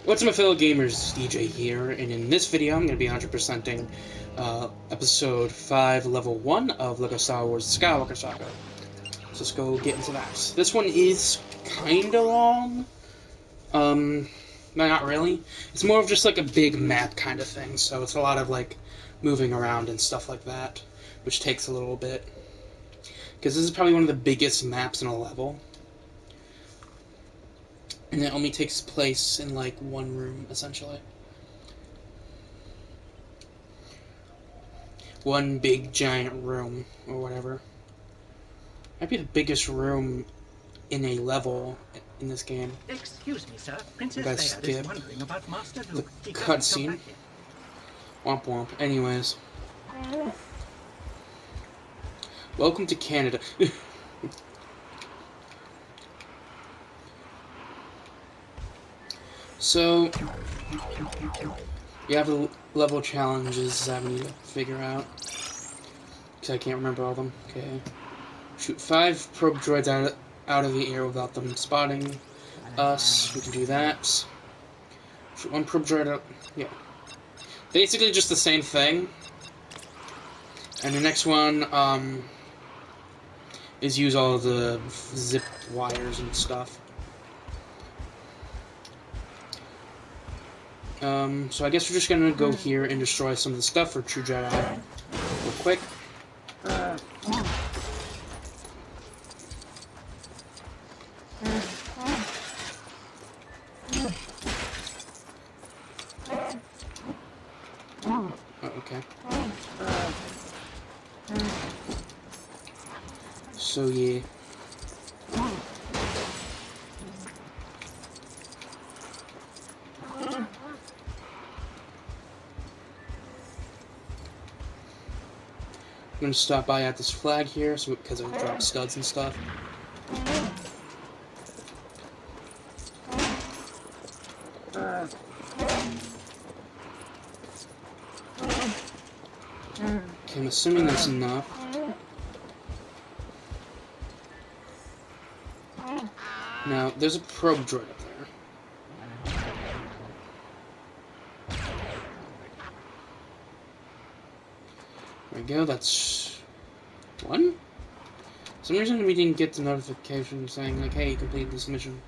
What's up, my fellow gamers? DJ here, and in this video I'm going to be 100%ing Episode 5, Level 1 of LEGO Star Wars Skywalker Saga. So let's go get into that. This one is kinda long. No, not really. It's more of just like a big map kind of thing, so it's a lot of like moving around and stuff like that, which takes a little bit. Because this is probably one of the biggest maps in a level. And it only takes place in, like, one room, essentially. One big, giant room, or whatever. Might be the biggest room in a level in this game. Excuse me, sir. Princess Leia is wondering about Master Luke. The cutscene. Womp womp. Anyways. Welcome to Canada. So, you have the level challenges that we need to figure out. Because I can't remember all of them. Okay. Shoot 5 probe droids out of the air without them spotting us. We can do that. Shoot 1 probe droid out. Yeah. Basically just the same thing. And the next one, is use all the zip wires and stuff. So I guess we're just gonna go here and destroy some of the stuff for True Jedi real quick. Oh, okay. So yeah. I'm gonna stop by at this flag here, so because it drops studs and stuff. Okay, I'm assuming that's enough. Now, there's a probe droid up there. There we go, that's 1? For some reason we didn't get the notification saying, like, hey, you completed this mission.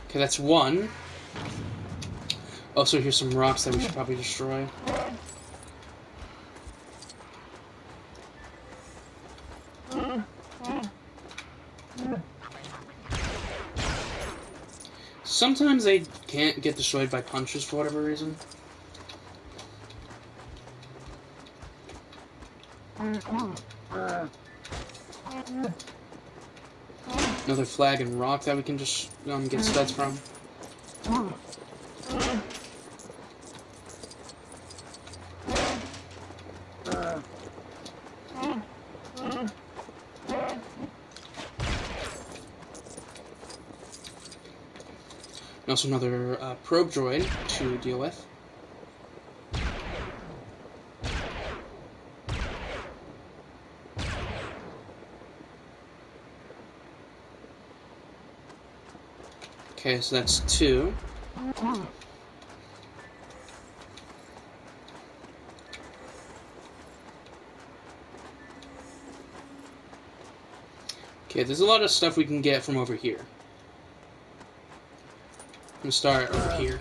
Okay, that's 1. Also, here's some rocks that we should probably destroy. Sometimes they can't get destroyed by punches for whatever reason. Another flag and rock that we can just get studs from. And also another probe droid to deal with. Okay, so that's 2. Okay, there's a lot of stuff we can get from over here. I'm gonna start over here.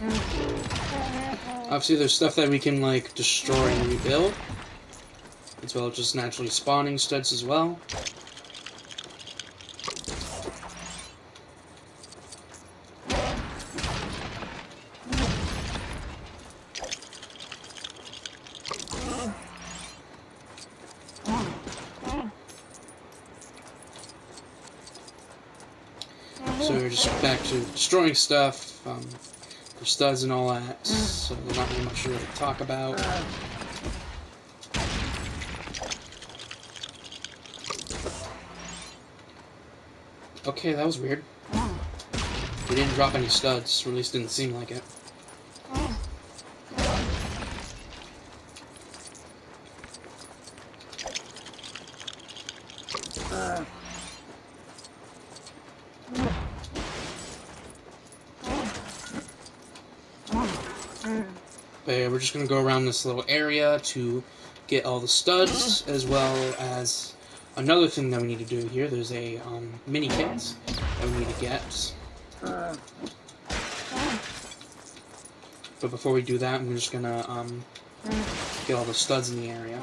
Obviously, there's stuff that we can, like, destroy and rebuild, as well as just naturally spawning studs as well. So we're just back to destroying stuff, for studs and all that, so there's not really much to really talk about. Okay, that was weird. We didn't drop any studs, or at least didn't seem like it. Okay, we're just gonna go around this little area to get all the studs, as well as another thing that we need to do here. There's a mini kit that we need to get. But before we do that, I'm just gonna get all the studs in the area.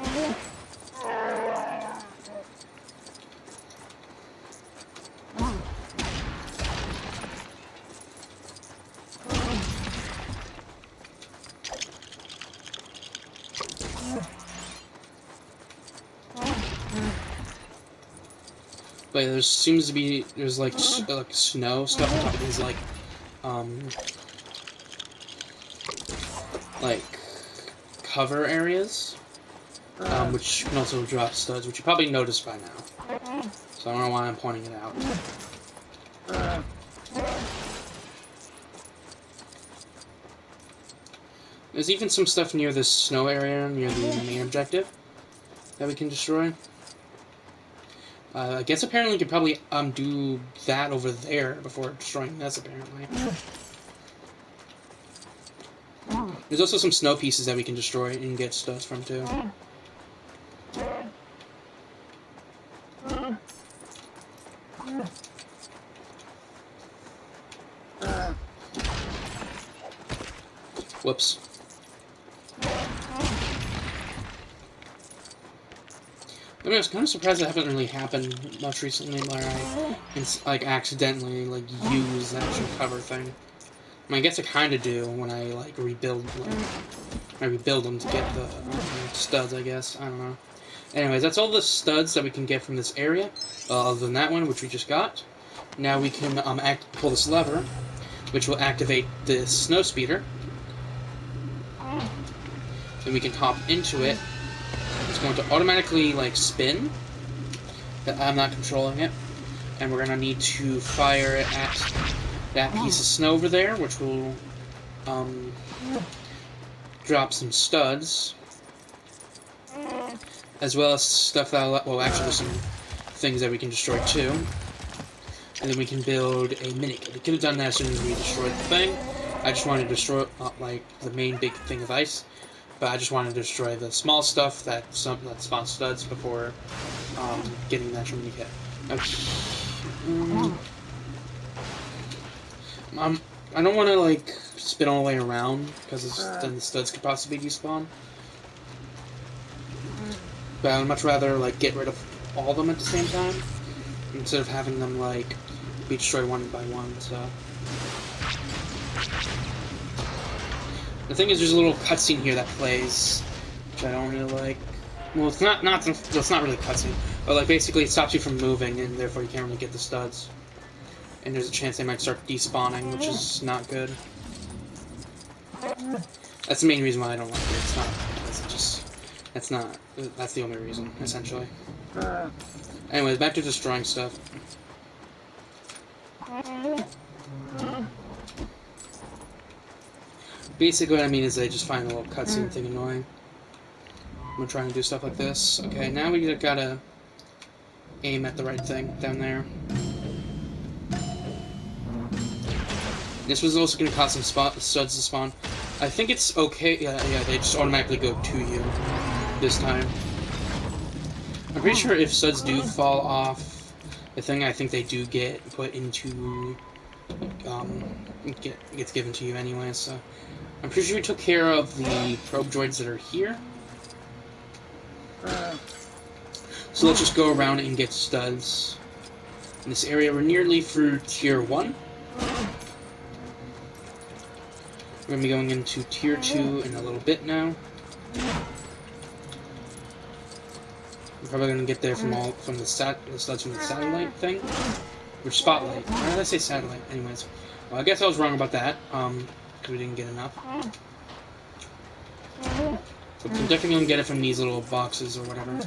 But there seems to be like snow stuff on top of these like cover areas, which can also drop studs, which you probably noticed by now. So I don't know why I'm pointing it out. There's even some stuff near this snow area, near the main objective, that we can destroy. I guess apparently you could probably do that over there before destroying this, apparently. There's also some snow pieces that we can destroy and get stuff from, too. Whoops. I mean, I was kind of surprised that haven't really happened much recently, where I, accidentally, use that actual cover thing. I mean, I guess I kind of do when I, rebuild, I rebuild them to get the studs, I guess. I don't know. Anyways, that's all the studs that we can get from this area, other than that one, which we just got. Now we can pull this lever, which will activate the snow speeder. Then we can hop into it. It's going to automatically, spin. I'm not controlling it. And we're going to need to fire it at that piece of snow over there, which will drop some studs. As well as stuff that well, actually, there's some things that we can destroy, too. And then we can build a mini-kit. We could have done that as soon as we destroyed the thing. I just wanted to destroy, the main big thing of ice. But I just wanted to destroy the small stuff that spawns studs before getting the actual mini kit. Okay. I don't want to spin all the way around because then the studs could possibly despawn. But I'd much rather get rid of all of them at the same time instead of having them be destroyed one by one. So. The thing is, there's a little cutscene here that plays, which I don't really like. Well, it's not really cutscene, but basically it stops you from moving, and therefore you can't really get the studs. And there's a chance they might start despawning, which is not good. That's the main reason why I don't like it. It's not because that's the only reason, essentially. Anyways, back to destroying stuff. Basically what I mean is I just find the little cutscene thing annoying. I'm trying to do stuff like this. Okay, now we gotta aim at the right thing down there. This was also gonna cause some studs to spawn. I think it's okay. Yeah, they just automatically go to you this time. I'm pretty sure if studs do fall off the thing, I think they do get put into gets given to you anyway. So I'm pretty sure we took care of the probe droids that are here. So let's just go around and get studs. In this area, we're nearly through Tier 1. We're going to be going into Tier 2 in a little bit now. We're probably going to get there from the studs from the satellite thing. Or spotlight. Why did I say satellite? Anyways. Well, I guess I was wrong about that. Because we didn't get enough. But we're definitely going to get it from these little boxes or whatever.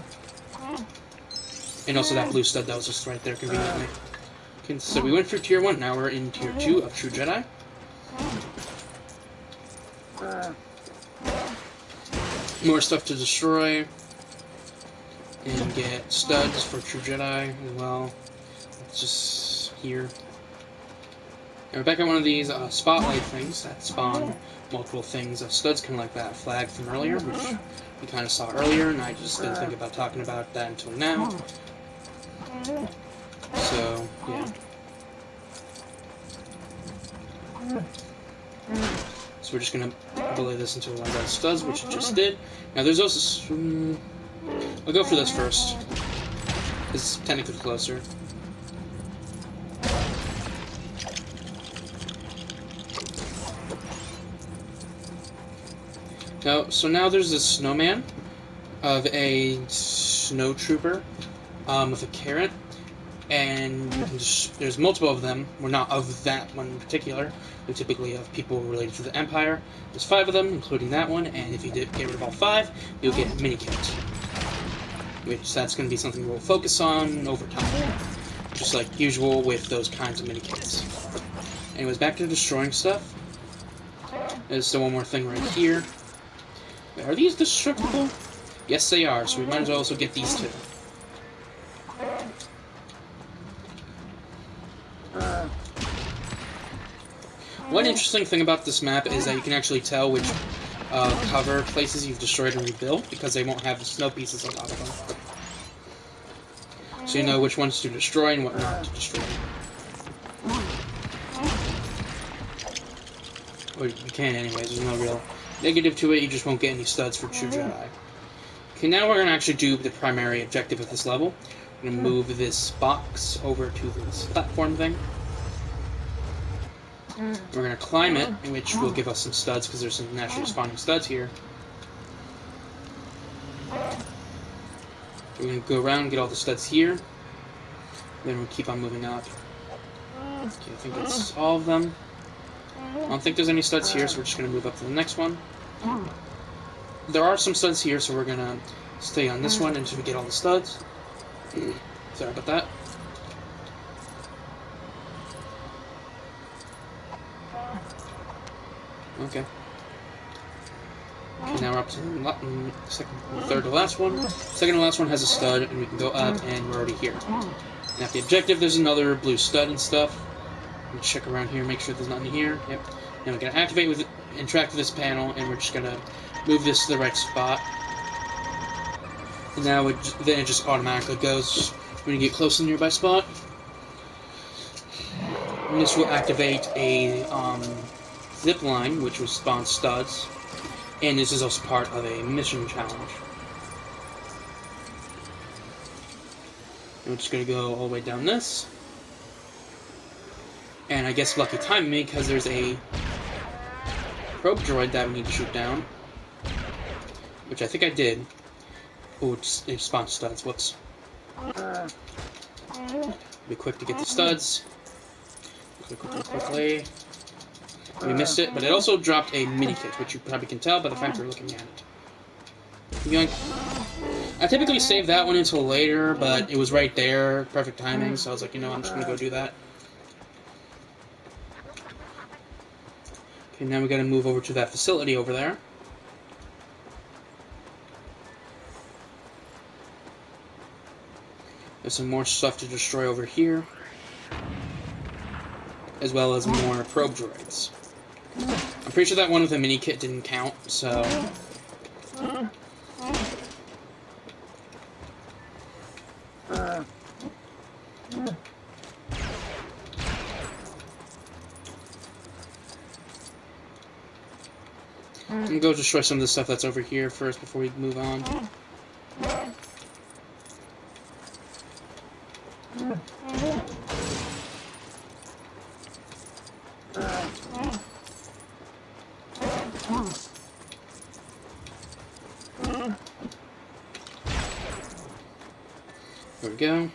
And also that blue stud that was just right there conveniently. Okay, so we went through Tier 1, now we're in Tier 2 of True Jedi. More stuff to destroy. And get studs for True Jedi as well. It's just here. And we're back at one of these spotlight things that spawn multiple things. Studs kind of like that flag from earlier, which we kind of saw earlier, and I just didn't think about talking about that until now. So, yeah. So we're just going to belay this into one of those studs, which it just did. Now there's also... I'll go for this first. It's technically closer. So now there's this snowman of a snow trooper with a carrot, and you can there's multiple of them. We're not of that one in particular. We typically have people related to the Empire. There's 5 of them, including that one, and if you get rid of all 5, you'll get a mini kit. Which that's going to be something we'll focus on over time. Just like usual with those kinds of mini kits. Anyways, back to destroying stuff. There's still one more thing right here. Wait, are these destructible? Yes, they are, so we might as well also get these 2. One interesting thing about this map is that you can actually tell which cover places you've destroyed and rebuilt, because they won't have the snow pieces on top of them. So you know which ones to destroy and what not to destroy. Or you can anyways, there's no real negative to it, you just won't get any studs for true Jedi. Okay, now we're going to actually do the primary objective of this level. We're going to move this box over to this platform thing. We're going to climb it, which will give us some studs, because there's some naturally spawning studs here. We're going to go around and get all the studs here. Then we'll keep on moving up. Okay, I think that's all of them. I don't think there's any studs here, so we're just going to move up to the next one. There are some studs here, so we're going to stay on this one until we get all the studs. Sorry about that. Okay. Okay, now we're up to the third to last one. Second to last one has a stud, and we can go up, and we're already here. And at the objective, there's another blue stud and stuff. Let me check around here, make sure there's nothing here. Yep. Now we're going to activate with interact with this panel, and we're just going to move this to the right spot. And now then it just automatically goes when you get close to the nearby spot. And this will activate a zip line, which will spawn studs. And this is also part of a mission challenge. And we're just going to go all the way down this. And I guess lucky timing me, because there's a probe droid that we need to shoot down. Which I think I did. Oh, it spawned studs. Whoops. Be quick to get the studs. Quickly. We missed it, but it also dropped a mini kit, which you probably can tell by the fact we're looking at it. Yoink. I typically save that one until later, but it was right there, perfect timing, so I was like, you know, I'm just gonna go do that. Okay, now we gotta move over to that facility over there. There's some more stuff to destroy over here, as well as more probe droids. I'm pretty sure that one with the mini kit didn't count, so... I'm gonna go destroy some of the stuff that's over here first before we move on. There we go.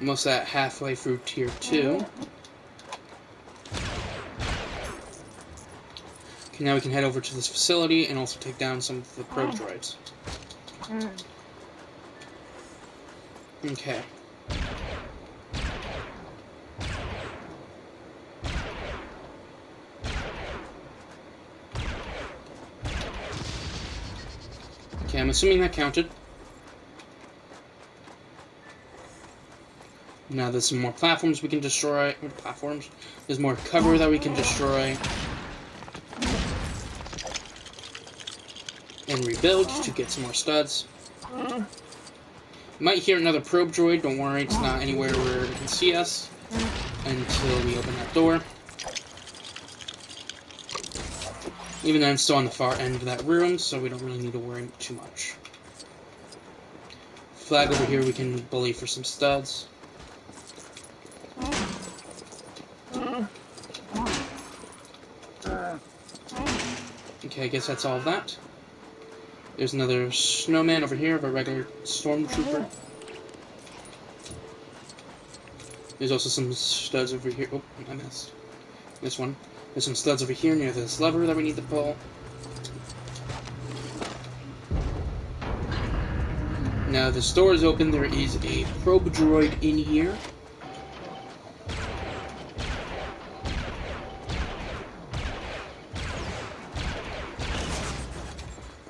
Almost at halfway through tier 2. Okay, now we can head over to this facility and also take down some of the probe droids. Okay. Okay, I'm assuming that counted. Now there's some more platforms we can destroy. There's more cover that we can destroy. And rebuild to get some more studs. You might hear another probe droid, don't worry, it's not anywhere where it can see us until we open that door. Even though I'm still on the far end of that room, so we don't really need to worry too much. Flag over here we can bully for some studs. Okay, I guess that's all of that. There's another snowman over here of a regular stormtrooper. There's also some studs over here. Oh, I missed. This one. There's some studs over here near this lever that we need to pull. Now this door is open. There is a probe droid in here.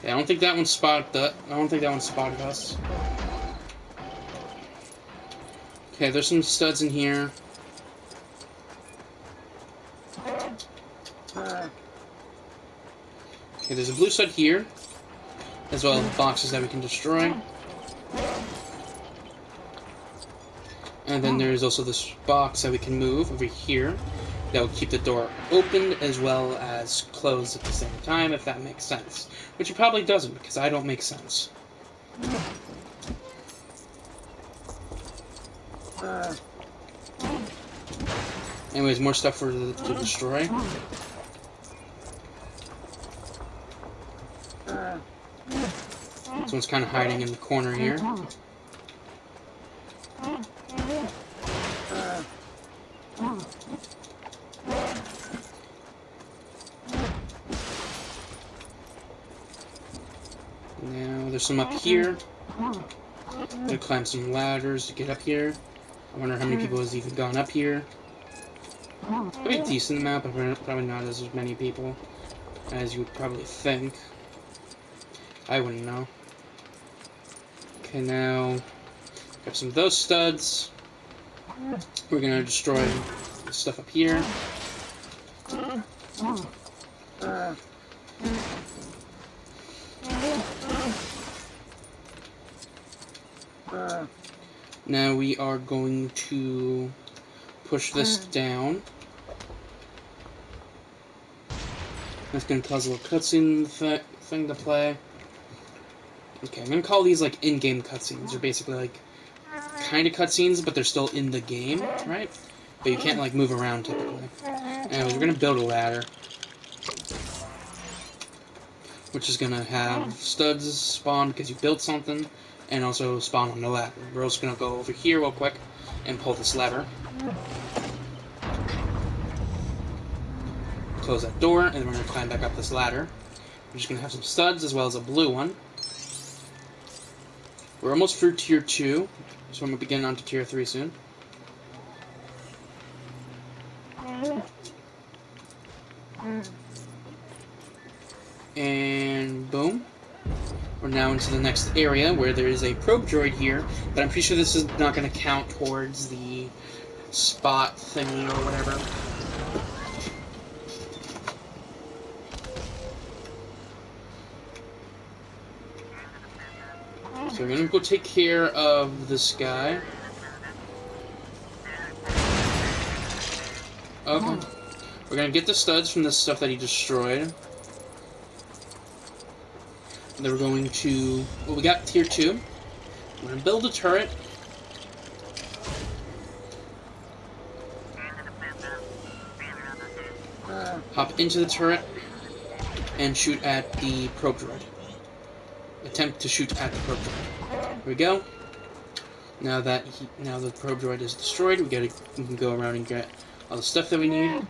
I don't think that one spotted us. Okay, there's some studs in here. Okay, there's a blue stud here, as well as boxes that we can destroy. And then there's also this box that we can move over here that will keep the door open as well as closed at the same time, if that makes sense. Which it probably doesn't, because I don't make sense. Anyways, more stuff to destroy. This one's kind of hiding in the corner here. Now, there's some up here. I'm gonna climb some ladders to get up here. I wonder how many people has even gone up here. Probably a decent amount, but probably not as many people as you would probably think. I wouldn't know. Okay, now grab some of those studs. We're gonna destroy the stuff up here. Now we are going to push this down. That's going to cause a little cutscene thing to play. Okay, I'm going to call these like in-game cutscenes. They're basically like kind of cutscenes, but they're still in the game, right? But you can't like move around typically. Anyways, we're going to build a ladder, which is going to have studs spawn because you built something, and also spawn on the ladder. We're also going to go over here real quick and pull this lever. Close that door, and then we're going to climb back up this ladder. We're just going to have some studs as well as a blue one. We're almost through Tier 2, so I'm going to begin on to Tier 3 soon. And boom. We're now into the next area where there is a probe droid here, but I'm pretty sure this is not going to count towards the spot thingy or whatever. So we're going to go take care of this guy. Okay. We're going to get the studs from the stuff that he destroyed. And then we're going to... Well, we got Tier 2. We're going to build a turret. Hop into the turret and shoot at the probe droid. Attempt to shoot at the probe droid. There we go. Now the probe droid is destroyed, we can go around and get all the stuff that we need.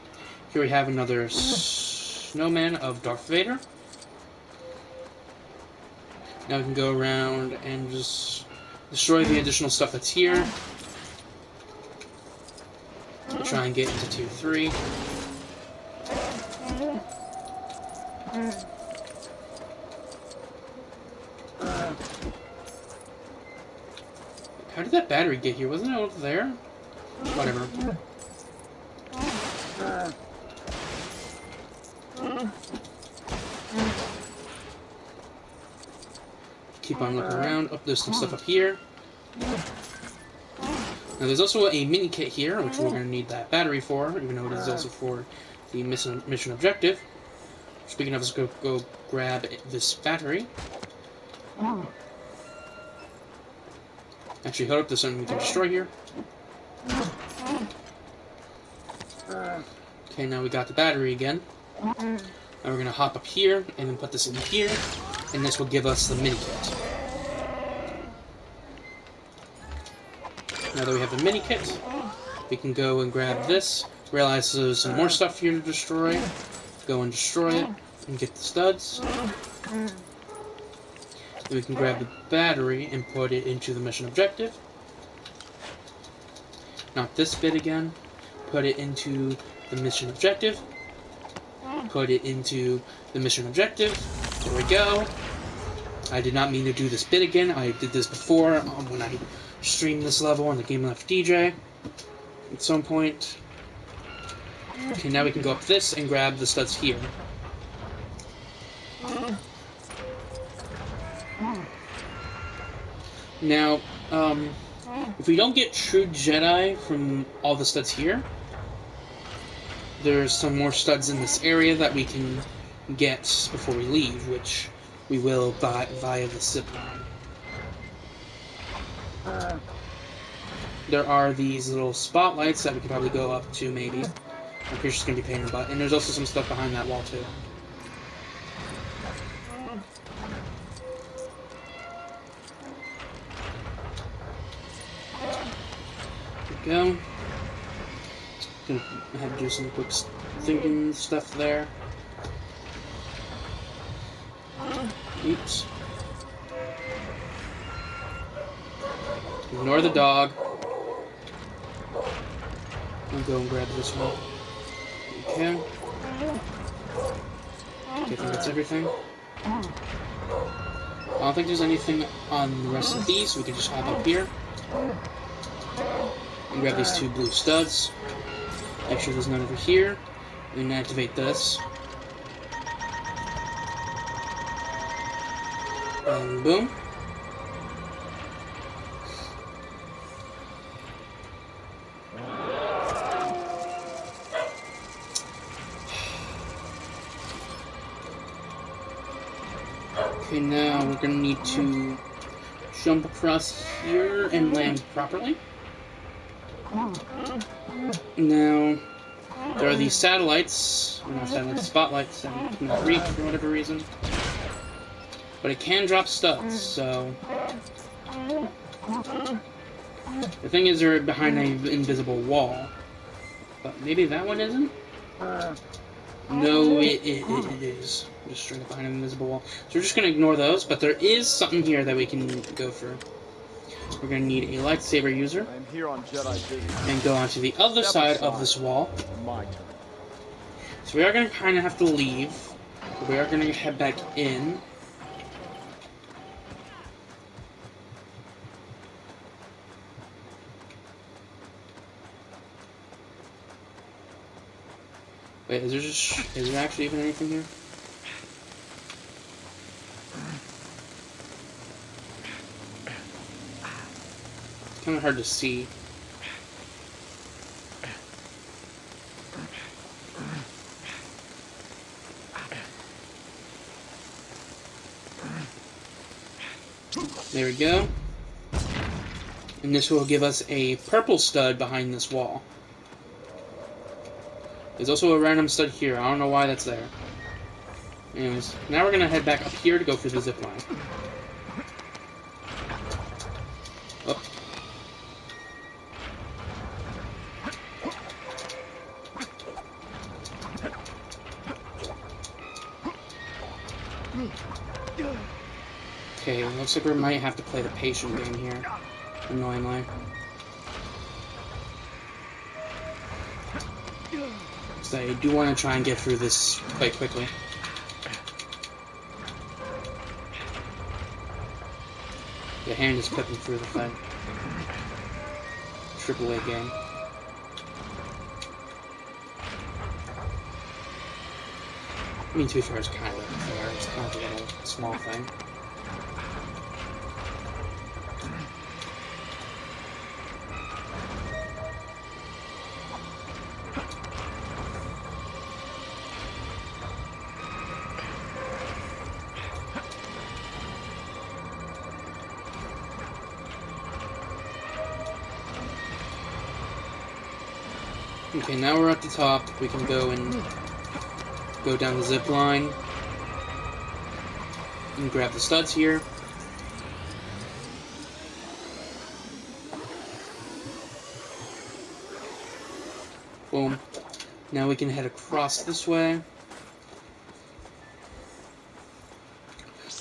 Here we have another snowman of Darth Vader. Now we can go around and just destroy the additional stuff that's here. We'll try and get into Tier 3. How did that battery get here? Wasn't it over there? Whatever. Keep on looking around. Oh, there's some stuff up here. Now there's also a mini kit here, which we're going to need that battery for, even though it is also for the mission objective. Speaking of, let's go grab this battery. Actually, hold up, there's something we can destroy here. Okay, now we got the battery again. Now we're going to hop up here, and then put this in here, and this will give us the mini kit. Now that we have the mini kit, we can go and grab this. Realize there's some more stuff here to destroy. Go and destroy it, and get the studs. Then we can grab the battery and put it into the mission objective. Not this bit again. Put it into the mission objective. Put it into the mission objective. There we go. I did not mean to do this bit again. I did this before when I streamed this level on the Game Left DJ at some point. Okay, now we can go up this and grab the studs here. Now, if we don't get true Jedi from all the studs here, there's some more studs in this area that we can get before we leave, which we will buy via the zipline. There are these little spotlights that we could probably go up to, maybe. I'm pretty sure it's going to be pain in the butt. And there's also some stuff behind that wall, too. There we go. Gonna have to do some quick thinking stuff there. Oops. Ignore the dog. I'll go and grab this one. Okay. I think that's everything. I don't think there's anything on the rest of these, so we can just hop up here. And grab these two blue studs. Make sure there's none over here. And activate this. And boom. Okay, now we're gonna need to jump across here and land properly. Now, there are these satellites, not satellites, spotlights that we cannot reach for whatever reason. But it can drop studs, so... The thing is, they're behind an invisible wall. But maybe that one isn't? No, it is. Just straight up behind an invisible wall. So we're just going to ignore those, but there is something here that we can go for. We're going to need a lightsaber user. I'm here on Jedi business. And go onto the other side of this wall. My turn. So we are going to kind of have to leave. But we are going to head back in. Wait, is there actually even anything here? It's kind of hard to see. There we go. And this will give us a purple stud behind this wall. There's also a random stud here. I don't know why that's there. Anyways, now we're going to head back up here to go through the zip line. Up. Okay, looks like we might have to play the patient game here. Annoyingly. So I do want to try and get through this quite quickly. The hand is cutting through the thing. AAA game. I mean, to be fair, it's kind of fair. It's kind of a little small thing. Okay, now we're at the top. We can go down the zip line and grab the studs here. Boom. Now we can head across this way.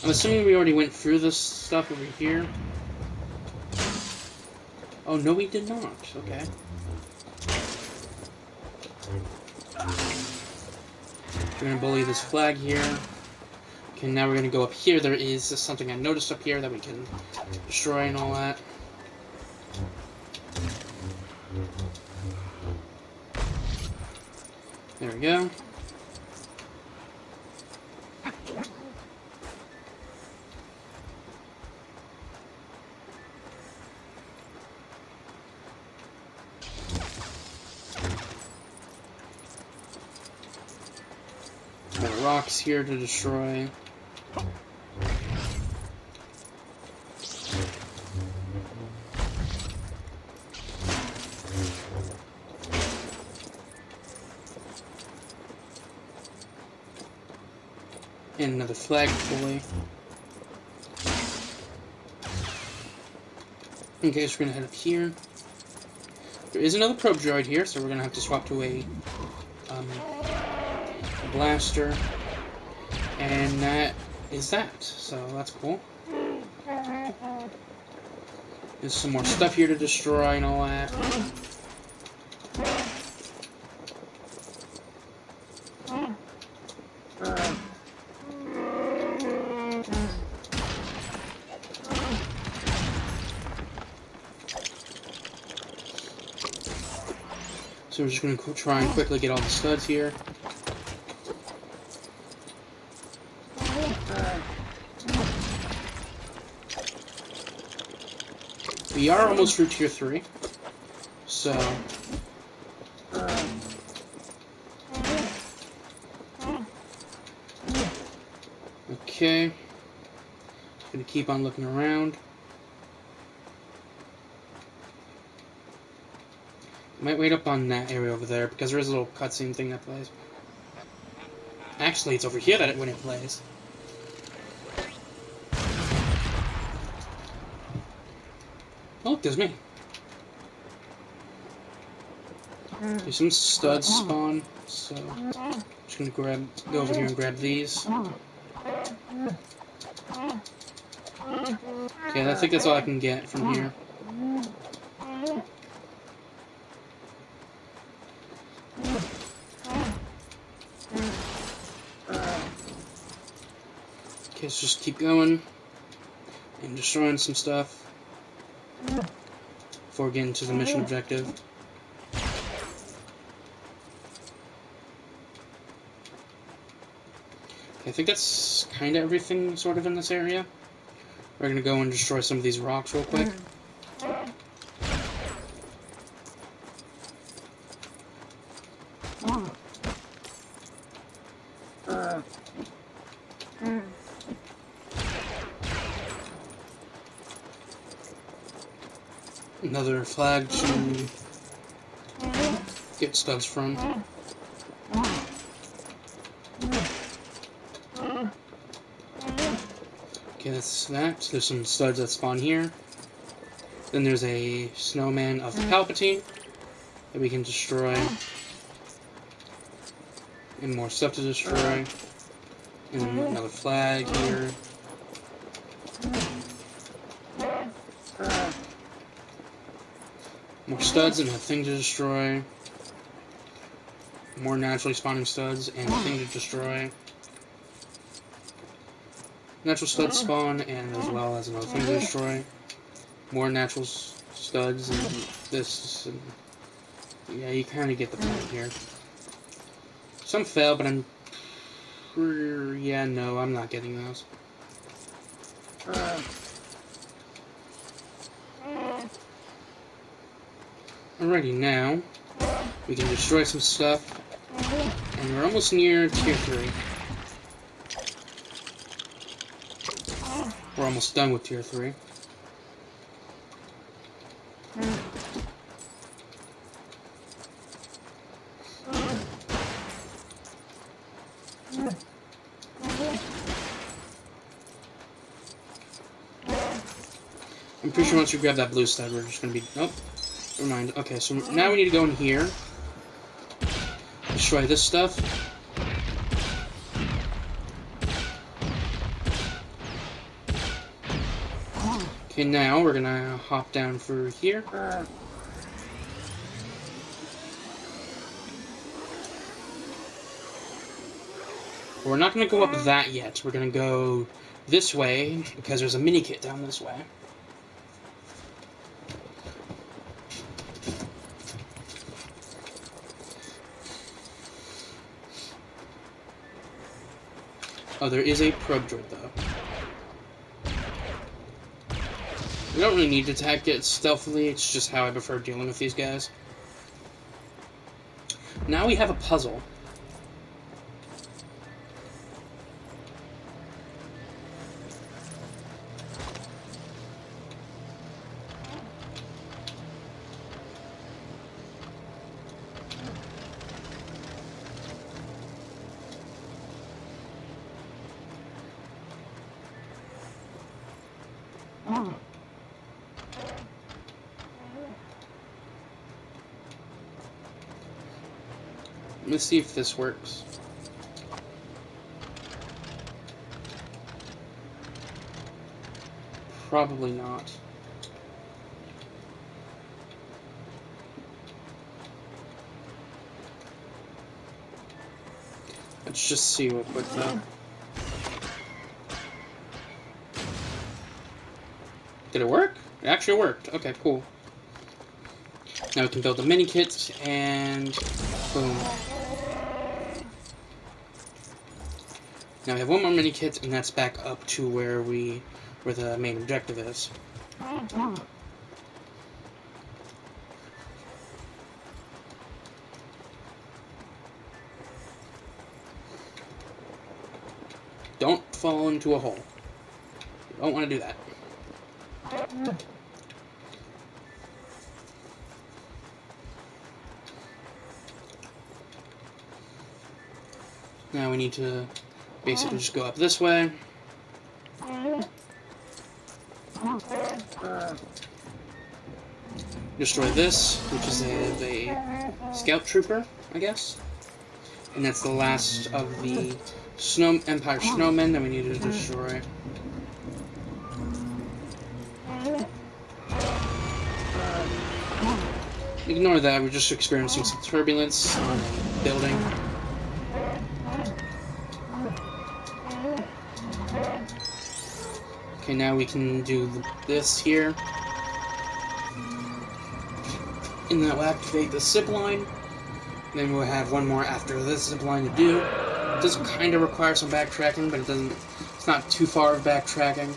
I'm assuming we already went through this stuff over here. Oh, no, we did not. Okay. We're gonna bully this flag here. Okay, now we're gonna go up here. There is something I noticed up here that we can destroy and all that. There we go. More rocks here to destroy. And another flag pulley. Okay, so we're gonna head up here. There is another probe droid here, so we're gonna have to swap to a blaster. And that is that. So that's cool. There's some more stuff here to destroy and all that. So we're just going to try and quickly get all the studs here. We are almost through Tier 3, so... Okay. Gonna keep on looking around. Might wait up on that area over there, because there is a little cutscene thing that plays. Actually, it's over here that when it plays. Oh, look, there's me. There's some studs spawn, so I'm just gonna go over here and grab these. Okay, I think that's all I can get from here. Okay, let's just keep going and destroying some stuff before we get into the mission objective. Okay, I think that's kind of everything sort of in this area. We're going to go and destroy some of these rocks real quick. Another flag to get studs from. Okay, that's that. There's some studs that spawn here. Then there's a snowman of Palpatine that we can destroy. And more stuff to destroy. And another flag here. More studs and a thing to destroy. More naturally spawning studs and a thing to destroy. Natural studs spawn, and as well as another thing to destroy. More natural studs, and this. And yeah, you kind of get the point here. Some fail, but I'm Yeah, no, I'm not getting those. Alrighty, now we can destroy some stuff, and we're almost near tier 3. We're almost done with tier 3. I'm pretty sure once you grab that blue stud, we're just gonna be... Nope. Never mind. Okay, so now we need to go in here. Destroy this stuff. Okay, now we're gonna hop down through here. We're not gonna go up that yet. We're gonna go this way, because there's a mini kit down this way. Oh, there is a probe droid, though. We don't really need to attack it stealthily, it's just how I prefer dealing with these guys. Now we have a puzzle. Let's see if this works. Probably not. Let's just see real quick though. Did it work? It actually worked. Okay, cool. Now we can build a mini kit and boom. Now we have one more mini kit, and that's back up to where the main objective is. Don't fall into a hole. You don't want to do that. Now we need to basically just go up this way. Destroy this, which is a scout trooper, I guess. And that's the last of the Empire snowmen that we need to destroy. Ignore that, we're just experiencing some turbulence on a building. Okay, now we can do this here. And that will activate the zip line. Then we'll have one more after this zip line to do. It does kind of require some backtracking, but it's not too far of backtracking.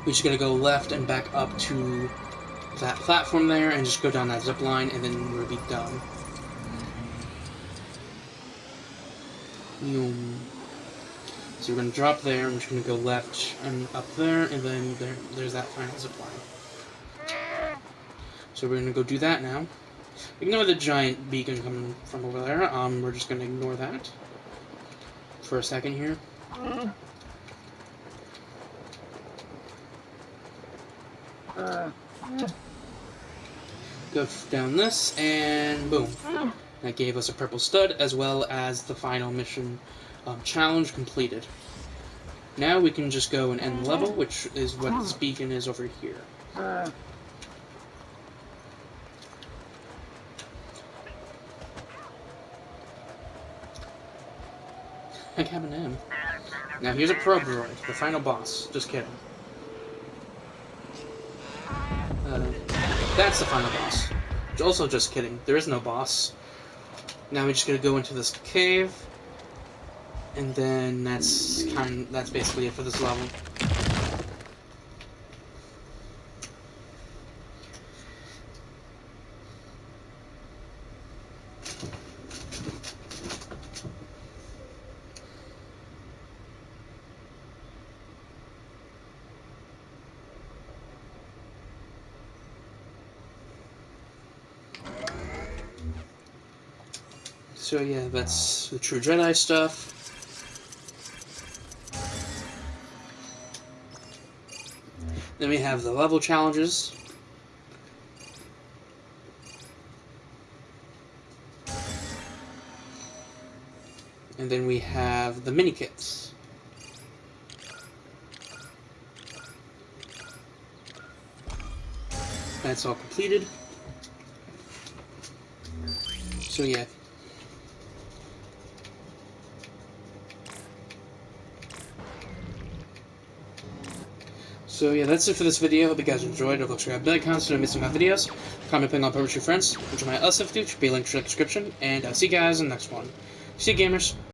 We just gotta go left and back up to that platform there and just go down that zip line, and then we'll be done. So we're going to drop there, I'm just going to go left and up there, and then there's that final zip line. So we're going to go do that now. Ignore the giant beacon coming from over there. We're just going to ignore that for a second here. Go down this, and boom. That gave us a purple stud, as well as the final mission challenge completed. Now we can just go and end the level, which is what this beacon is over here. Heck happened to him? Now here's a probe droid, the final boss. Just kidding. That's the final boss. Also just kidding. There is no boss. Now we just gotta go into this cave. And then that's basically it for this level. So yeah, that's the true Jedi stuff. Then we have the level challenges. And then we have the mini kits. That's all completed. So yeah. So yeah, that's it for this video. Hope you guys enjoyed. If it looks like I've done content and missing my videos, comment, ping on, with your friends, which are my other stuff, should be linked in the description, and I'll see you guys in the next one. See you, gamers.